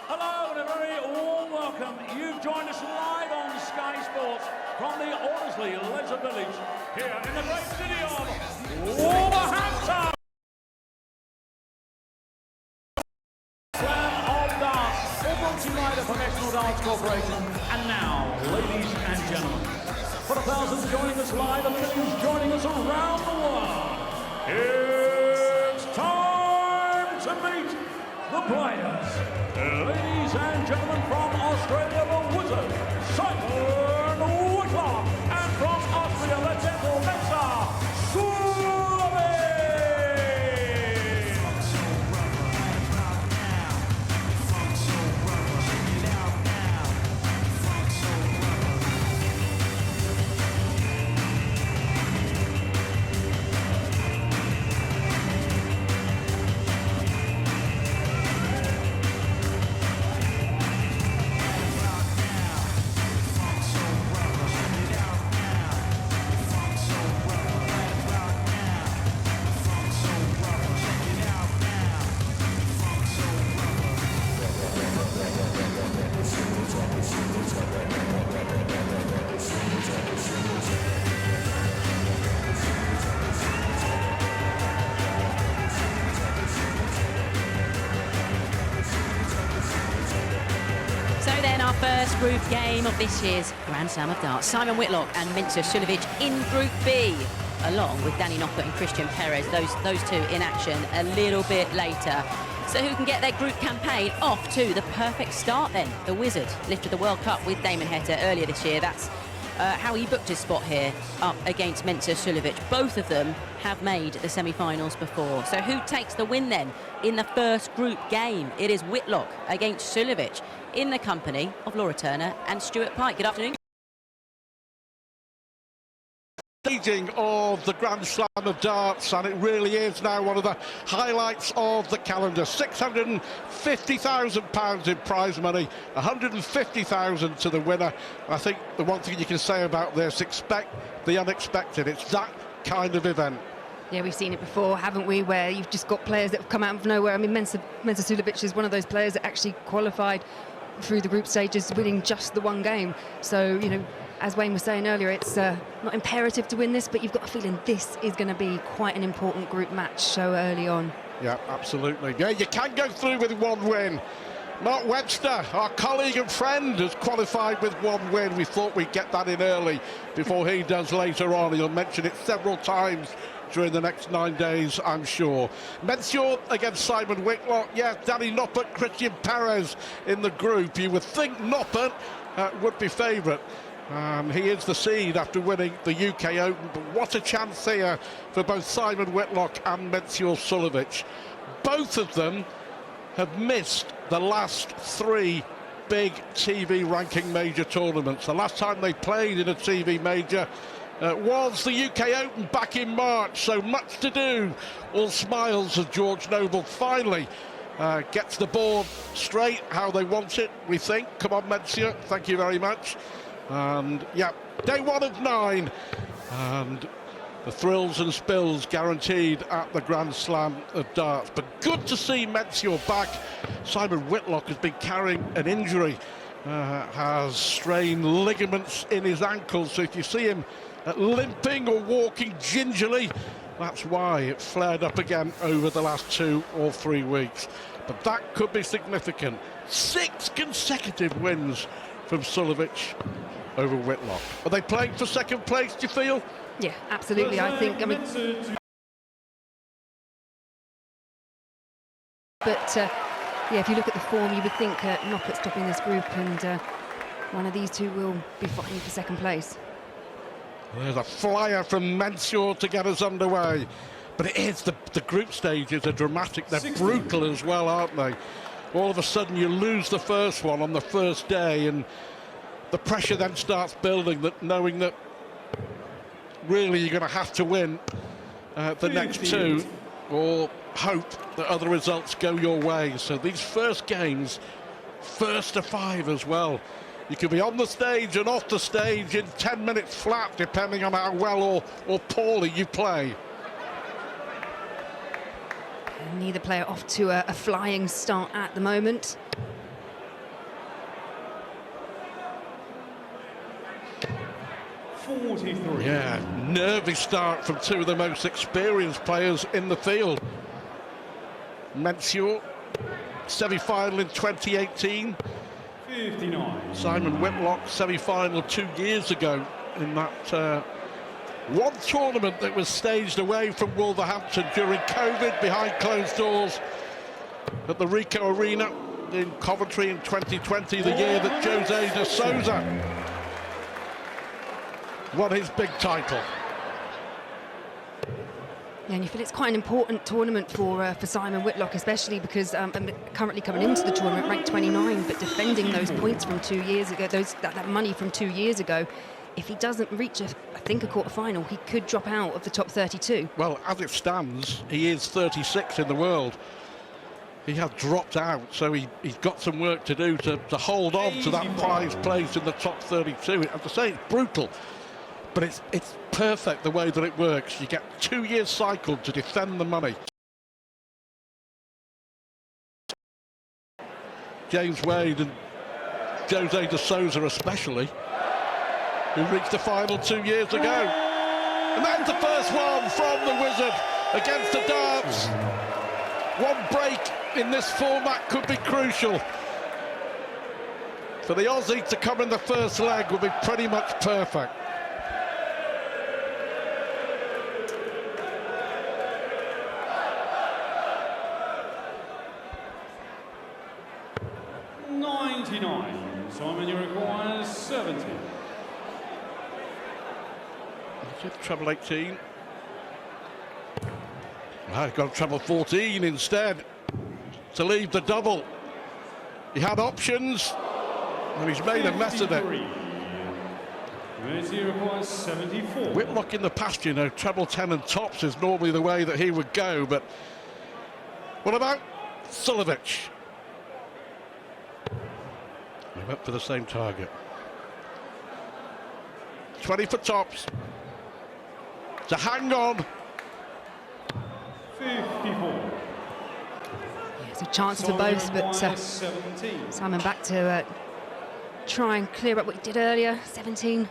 Hello and a very warm welcome. You've joined us live on Sky Sports from the Ordersley Leisure Village here in the great city of Wolverhampton. Slam of Darts, all brought to you by the Professional Darts Corporation. And now, ladies and gentlemen, for the thousands joining us live and the millions joining us around the world, it's time to meet the players. Ladies and gentlemen, from Australia, the wizard, Simon Whitlock. And from Austria, the gentle Mensur, Suljovic. So then our first group game of this year's Grand Slam of Darts. Simon Whitlock and Mensur Suljovic in Group B, along with Danny Noppert and Christian Perez, those two in action a little bit later. So who can get their group campaign off to the perfect start then? The Wizard lifted the World Cup with Damon Heta earlier this year. That's how he booked his spot here up against Mensur Suljovic. Both of them have made the semi-finals before. So who takes the win then in the first group game? It is Whitlock against Suljovic in the company of Laura Turner and Stuart Pike. Good afternoon. Staging of the Grand Slam of Darts, and it really is now one of the highlights of the calendar. £650,000 in prize money, 150,000 to the winner. I think the one thing you can say about this, expect the unexpected. It's that kind of event. Yeah, we've seen it before, haven't we, where you've just got players that have come out of nowhere. I mean, Mensur Suljovic is one of those players that actually qualified through the group stages, winning just the one game. So, you know, as Wayne was saying earlier, it's not imperative to win this, but you've got a feeling this is going to be quite an important group match so early on. Yeah, absolutely. Yeah, you can go through with one win. Mark Webster, our colleague and friend, has qualified with one win. We thought we'd get that in early before he does later on. He'll mention it several times during the next 9 days, I'm sure. Mensur against Simon Whitlock. Yeah, Danny Noppert, Christian Perez in the group. You would think Noppert would be favourite. He is the seed after winning the UK Open, but what a chance here for both Simon Whitlock and Mensur Suljovic. Both of them have missed the last three big TV ranking major tournaments. The last time they played in a TV major was the UK Open back in March, so much to do. All smiles as George Noble finally gets the board straight how they want it, we think. Come on, Mensur, thank you very much. And yeah, day one of 9, and the thrills and spills guaranteed at the Grand Slam of Darts. But good to see Mensur back. Simon Whitlock has been carrying an injury, has strained ligaments in his ankles, so if you see him limping or walking gingerly, that's why it flared up again over the last 2 or 3 weeks. But that could be significant. 6 consecutive wins from Suljovic over Whitlock. Are they playing for second place, do you feel? Yeah, absolutely. I think, but yeah, if you look at the form, you would think Noppert's topping this group, and one of these two will be fighting for second place. There's a flyer from Mensur to get us underway. But it is, the group stages are dramatic. They're brutal as well, aren't they? All of a sudden you lose the first one on the first day, and the pressure then starts building, that knowing that really you're going to have to win the next 2 or hope that other results go your way. So these first games, first to 5 as well. You could be on the stage and off the stage in 10 minutes flat, depending on how well or poorly you play. And neither player off to a flying start at the moment. 43. Yeah, nervy start from two of the most experienced players in the field. Mensur, semi-final in 2018. 59. Simon Whitlock, semi-final 2 years ago in that one tournament that was staged away from Wolverhampton during COVID, behind closed doors at the Rico Arena in Coventry in 2020, the year that Jose de Souza won his big title. Yeah, and you feel it's quite an important tournament for Simon Whitlock, especially because currently coming into the tournament ranked 29, but defending those points from 2 years ago, that money from 2 years ago. If he doesn't reach, I think, a quarter-final, he could drop out of the top 32. Well, as it stands, he is 36 in the world. He has dropped out, so he's got some work to do to hold on to that prize place in the top 32. As I say, it's brutal, but it's perfect the way that it works. You get 2 years cycled to defend the money. James Wade and Jose de Souza especially, who reached the final 2 years ago. And that's the first one from the Wizard against the darts. One break in this format could be crucial. For the Aussie to come in the first leg would be pretty much perfect. Simon, you require 70. Treble 18. I've got treble 14 instead to leave the double. He had options and he's made a mess of it. Mensur requires 74. Whitlock in the past, you know, treble 10 and tops is normally the way that he would go, but what about Suljovic? He went for the same target. 20 for tops. To hang on. 54. It's a chance for both, but Simon back to try and clear up what he did earlier. 17.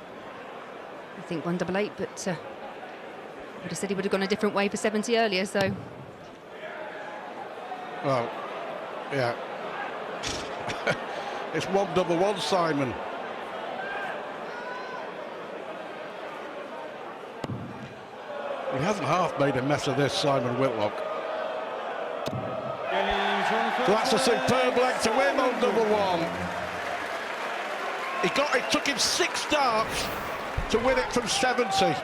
I think 188, but would have said he would have gone a different way for 70 earlier, so. Well, yeah. It's 111, Simon. He hasn't half made a mess of this, Simon Whitlock. So that's a superb leg to win on number one. It took him 6 darts to win it from 70.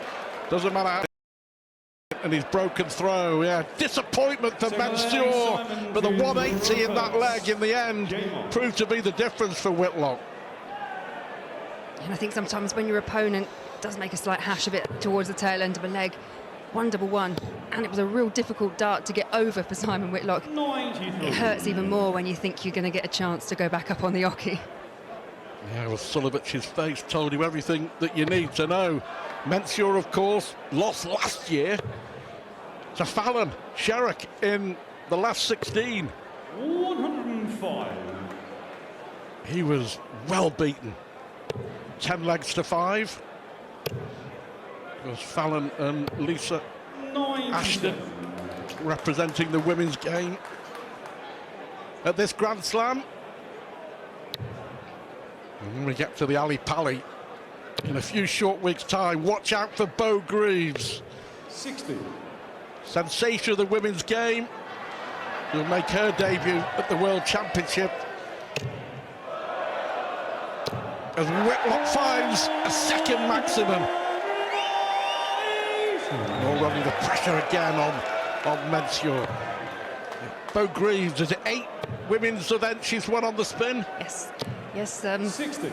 Doesn't matter how. And his broken throw, yeah. Disappointment for Mensur, but the 180 in that leg in the end proved to be the difference for Whitlock. And I think sometimes when your opponent does make a slight hash of it towards the tail end of a leg, 111, and it was a real difficult dart to get over for Simon Whitlock. It hurts even more when you think you're going to get a chance to go back up on the oche. Yeah, well, Suljovic's face told you everything that you need to know. Mensur, of course, lost last year to Fallon Sherrock in the last 16. 105. He was well beaten. 10 legs to 5. It was Fallon and Lisa Ashton representing the women's game at this Grand Slam. And when we get to the Ali Pali in a few short weeks' time, watch out for Bo Greaves. 60. Sensation of the women's game. Will make her debut at the World Championship. As Whitlock finds a second maximum. Already the pressure again on Mensur. Bo Greaves, is it 8 women's events she's won on the spin? Yes, 60.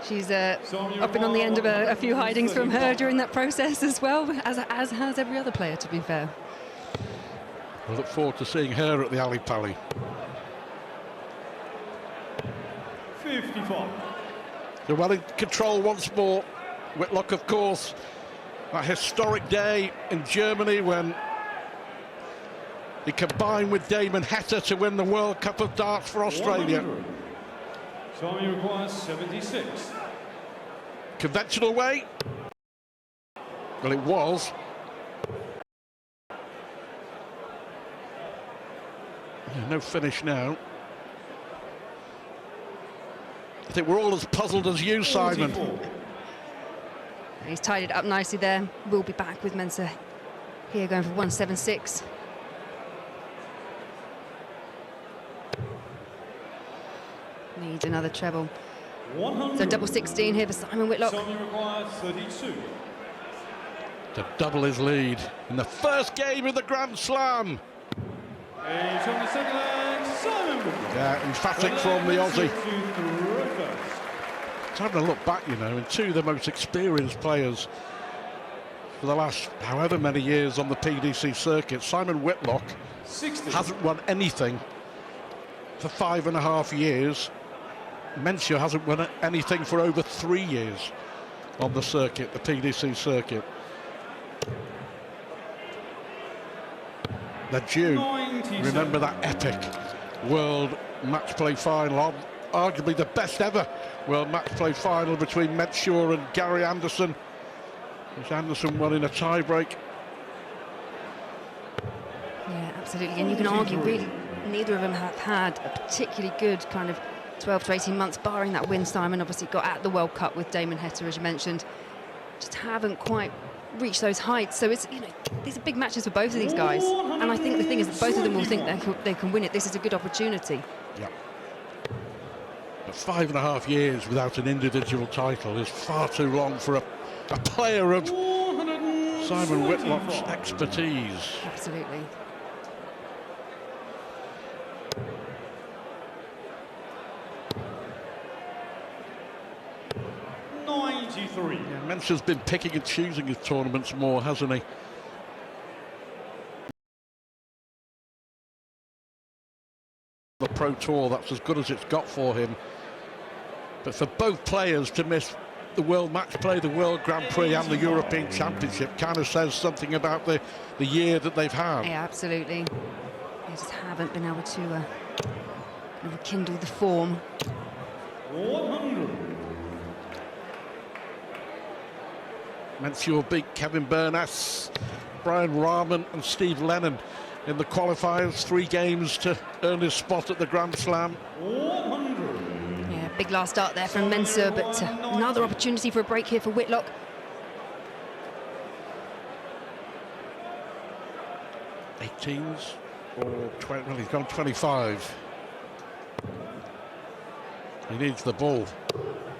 she's up and on the end of a few hidings from her during that process as well, as has every other player, to be fair. I look forward to seeing her at the Ali Pali. 55. So well in control once more. Whitlock, of course, that historic day in Germany when he combined with Damon Heta to win the World Cup of Darts for Australia. Simon requires 76. Conventional weight. Well, it was. Yeah, no finish now. I think we're all as puzzled as you, Simon. He's tied it up nicely there. We'll be back with Mensur here going for 176. Needs another treble. So double 16 here for Simon Whitlock. Requires 32. To double his lead in the first game of the Grand Slam. Age on the second leg, Simon Whitlock. Yeah, emphatic from the Aussie. It's having a look back, you know, and two of the most experienced players for the last however many years on the PDC circuit. Simon Whitlock 60. hasn't won anything for 5.5 years. Mensur hasn't won anything for over 3 years on the circuit, the PDC circuit. They're due. 97. Remember that epic World Match Play final, arguably the best ever World Match Play final between Mensur and Gary Anderson, which Anderson won in a tie-break. Yeah, absolutely. And you can argue really neither of them have had a particularly good kind of 12 to 18 months, barring that win. Simon obviously got at the World Cup with Damon Heta, as you mentioned. Just haven't quite reached those heights. So it's, you know, these are big matches for both of these guys. And I think the thing is that both of them will think they can win it. This is a good opportunity. Yeah. But 5.5 years without an individual title is far too long for a player of Simon Whitlock's expertise. Absolutely. Yeah, Mensur's been picking and choosing his tournaments more, hasn't he? The Pro Tour, that's as good as it's got for him. But for both players to miss the World Match Play, the World Grand Prix and the European Championship kind of says something about the year that they've had. Yeah, absolutely. They just haven't been able to rekindle the form. 100. Mensur beat Kevin Burness, Brian Rahman and Steve Lennon in the qualifiers. 3 games to earn his spot at the Grand Slam. 100. Yeah, big last start there from Mensur, but another opportunity for a break here for Whitlock. '18s or 20, well, he's gone 25. He needs the ball.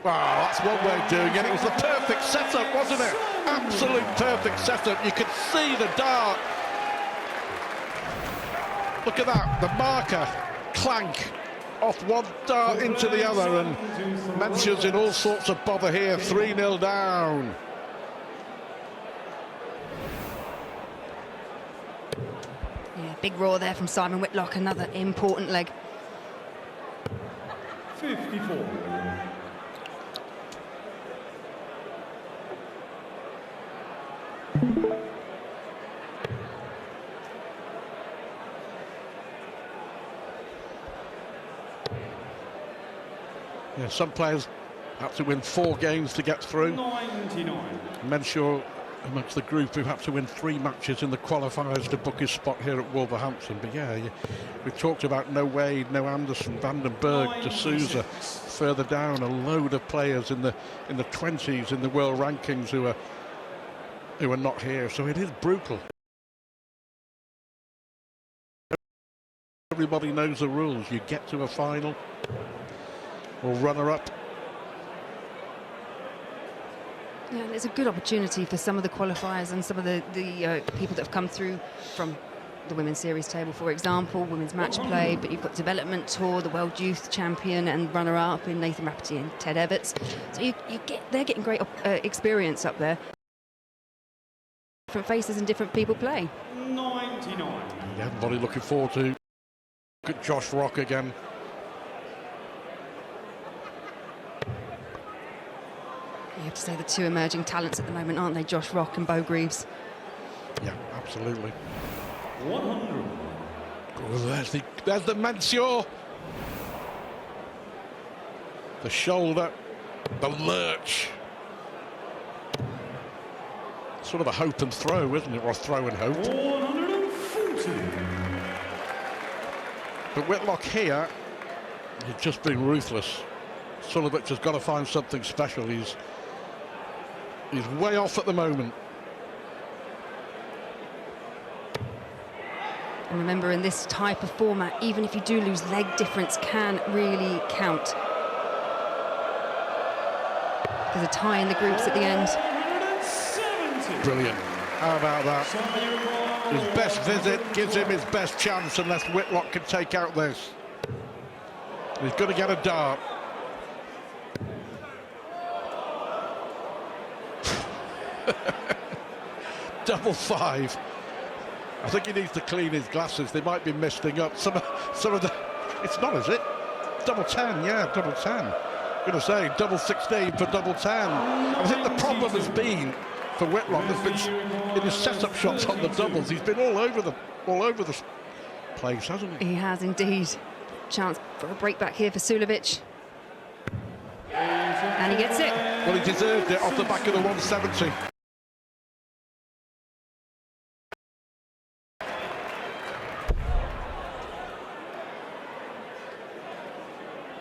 Wow, that's one way of doing it. It was the perfect setup, wasn't it? Absolute perfect setup. You could see the dart. Look at that, the marker, clank, off one dart into the other, and Mensur's in all sorts of bother here, 3-0 down. Yeah, big roar there from Simon Whitlock, another important leg. 54. Yeah, some players have to win 4 games to get through. 99. Mensur amongst the group who had to win 3 matches in the qualifiers to book his spot here at Wolverhampton. But yeah, we've talked about no Wade, no Anderson, Vandenberg, D'Souza. Further down, a load of players in the 20s in the world rankings who are not here. So it is brutal. Everybody knows the rules. You get to a final or runner-up. Yeah, and it's a good opportunity for some of the qualifiers and some of the people that have come through from the Women's Series table, for example, Women's Match Play, but you've got Development Tour, the World Youth Champion and runner-up in Nathan Rafferty and Ted Everts. So they're getting great experience up there. Different faces and different people play. 99. Everybody looking forward to. Look at Josh Rock again. You have to say the 2 emerging talents at the moment, aren't they? Josh Rock and Bo Greaves. Yeah, absolutely. 100. Oh, there's the Mensur. The shoulder, the lurch. It's sort of a hope and throw, isn't it? Or a throw and hope. 140. But Whitlock here, he's just been ruthless. Suljovic has got to find something special. He's way off at the moment. And remember, in this type of format, even if you do lose, leg difference can really count. There's a tie in the groups at the end. 170. Brilliant. How about that? His best visit gives him his best chance unless Whitlock can take out this. He's got to get a dart. Double five. I think he needs to clean his glasses. They might be misting up. Some of the... It's not, is it? Double 10, yeah, double 10. I'm going to say double 16 for double 10. I think the problem has been for Whitlock has been in his setup shots on the doubles. He's been all over the place, hasn't he? He has indeed. Chance for a break back here for Suljovic. And he gets it. Well, he deserved it off the back of the 170.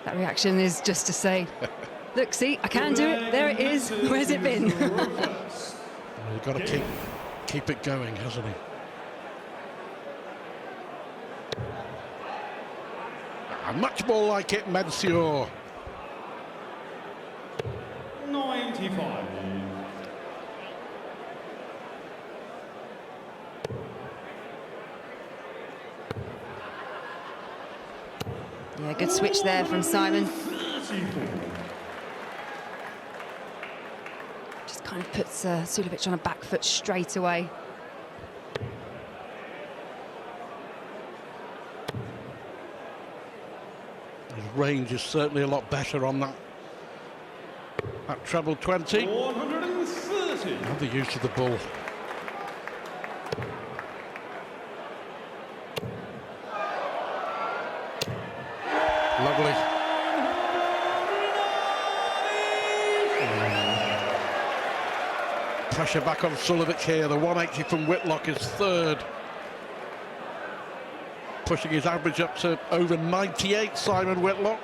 That reaction is just to say, look, see, I can do it. There it is. Where's it been? He's got to keep it going, hasn't he? Much more like it, Mensur. 95. Yeah, good switch there from Simon. 34. Just kind of puts Suljovic on a back foot straight away. His range is certainly a lot better on that treble 20. 130. Now the use of the ball. Lovely. Pressure back on Suljovic here. The 180 from Whitlock is third. Pushing his average up to over 98, Simon Whitlock.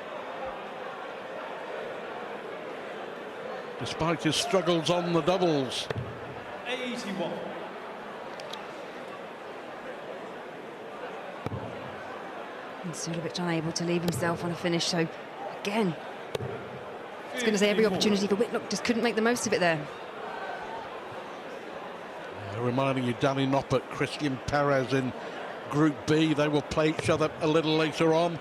Despite his struggles on the doubles. 81. And Suljovic unable to leave himself on a finish. So, again, I was going to say every opportunity for Whitlock, just couldn't make the most of it there. Reminding you, Danny Noppert, Christian Perez in Group B. They will play each other a little later on.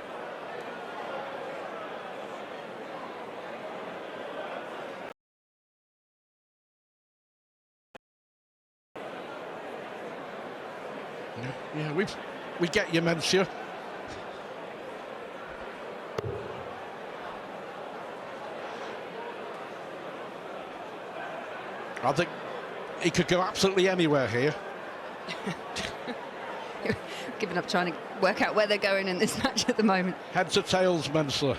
Yeah, we get you, Mensur. I think he could go absolutely anywhere here. Giving up trying to work out where they're going in this match at the moment. Heads or tails, Mensur?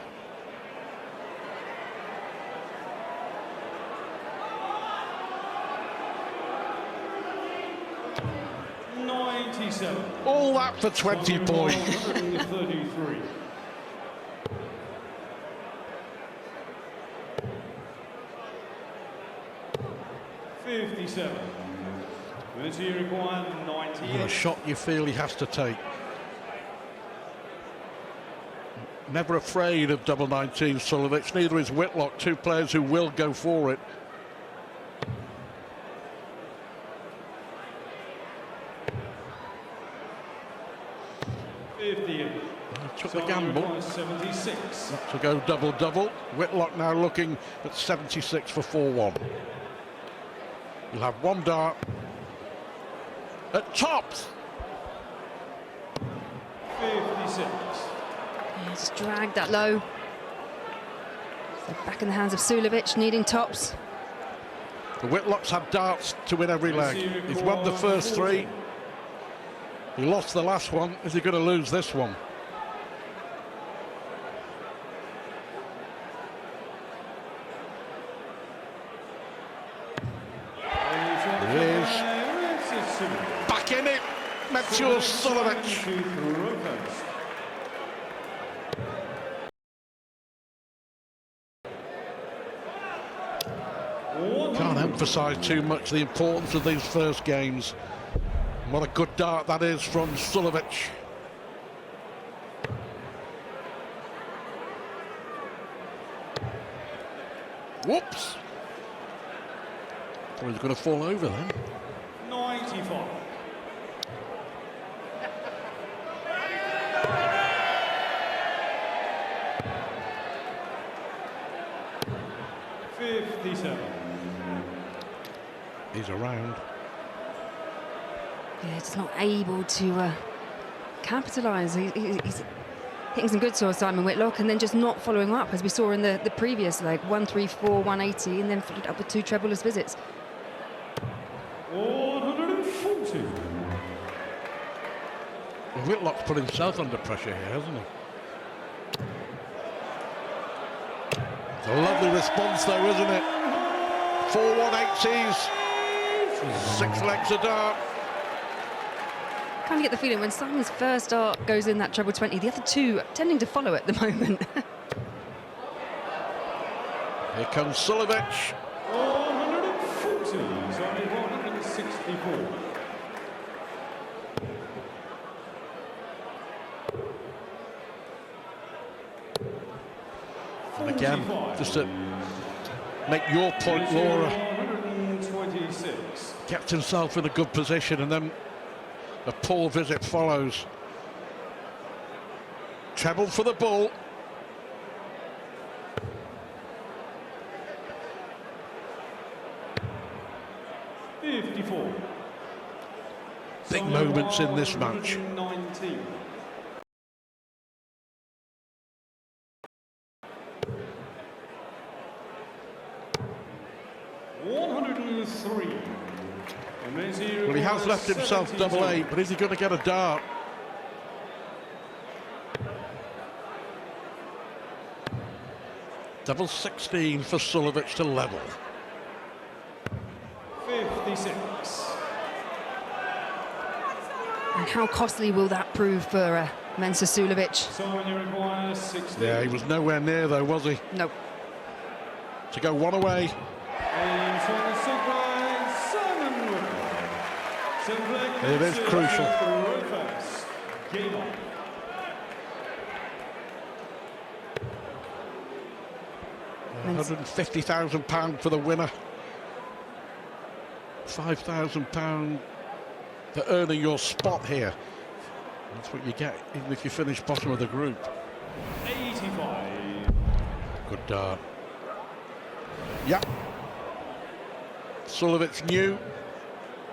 All that for 20 points. 133. $57. This year required 98. A shot you feel he has to take. Never afraid of double 19, Suljovic. Neither is Whitlock, two players who will go for it. Took the gamble 76. not to go double-double. Whitlock now looking at 76 for 4-1. You'll have one dart at tops. 56. Yeah, just dragged that low. So back in the hands of Suljovic, needing tops. The Whitlocks have darts to win every leg. He's won the first three. He lost the last one. Is he going to lose this one? He is. Mensur Suljovic. Can't emphasise too much the importance of these first games. What a good dart that is from Suljovic. Whoops! Thought he was going to fall over then. 95. He's around. Yeah, just not able to capitalise. He's hitting some good towards Simon Whitlock and then just not following up, as we saw in the previous leg. 134, 180, and then followed up with 2 trebleless visits. 140. Well, Whitlock's put himself under pressure here, hasn't he? It's a lovely response though, isn't it? 4 180s, 6 legs a dart. Kind of get the feeling when Simon's first dart goes in that treble 20, the other 2 tending to follow at the moment. Here comes Suljovic. 140, Simon 164. And again, just to make your point, Laura, 126. kept himself in a good position and then a poor visit follows. Treble for the ball. Big moments in this match. 19. Well, he has left himself double 8, but is he going to get a dart? Double 16 for Suljovic to level. 56. And how costly will that prove for Mensur Suljovic? Simon, you require 60. Yeah, he was nowhere near though, was he? Nope. To go 1 away. It is crucial. £150,000 for the winner. £5,000 for earning your spot here. That's what you get even if you finish bottom of the group. 85. Good dart. Yep. Suljovic knew.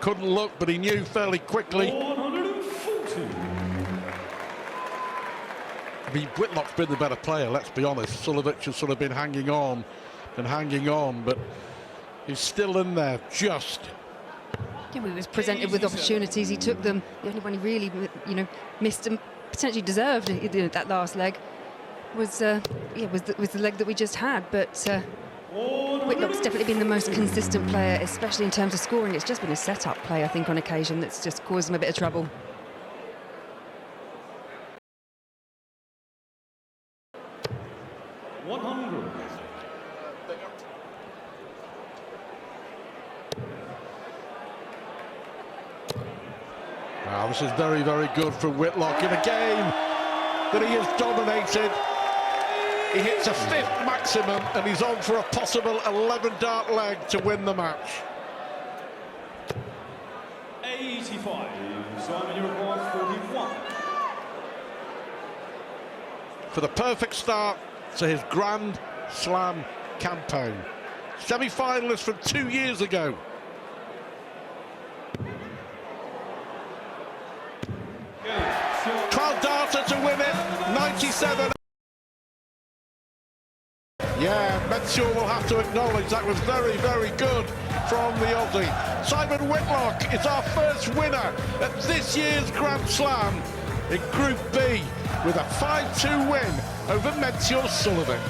Couldn't look, but he knew fairly quickly. 140. I mean, Whitlock's been the better player, let's be honest. Suljovic has sort of been hanging on, but he's still in there, just. Yeah, he was presented with opportunities, he took them. The only one he really, missed and potentially deserved that last leg was the leg that we just had. But Whitlock's definitely been the most consistent player, especially in terms of scoring. It's just been a set-up play, I think, on occasion that's just caused him a bit of trouble. Wow, this is very, very good for Whitlock in a game that he has dominated. He hits a 5th maximum and he's on for a possible 11-dart leg to win the match. 85. Simon, you require 41. For the perfect start to his Grand Slam campaign. Semi-finalist from 2 years ago. Darter to win it, 97. Yeah, Mensur will have to acknowledge that was very, very good from the Aussie. Simon Whitlock is our first winner at this year's Grand Slam in Group B with a 5-2 win over Mensur Suljovic.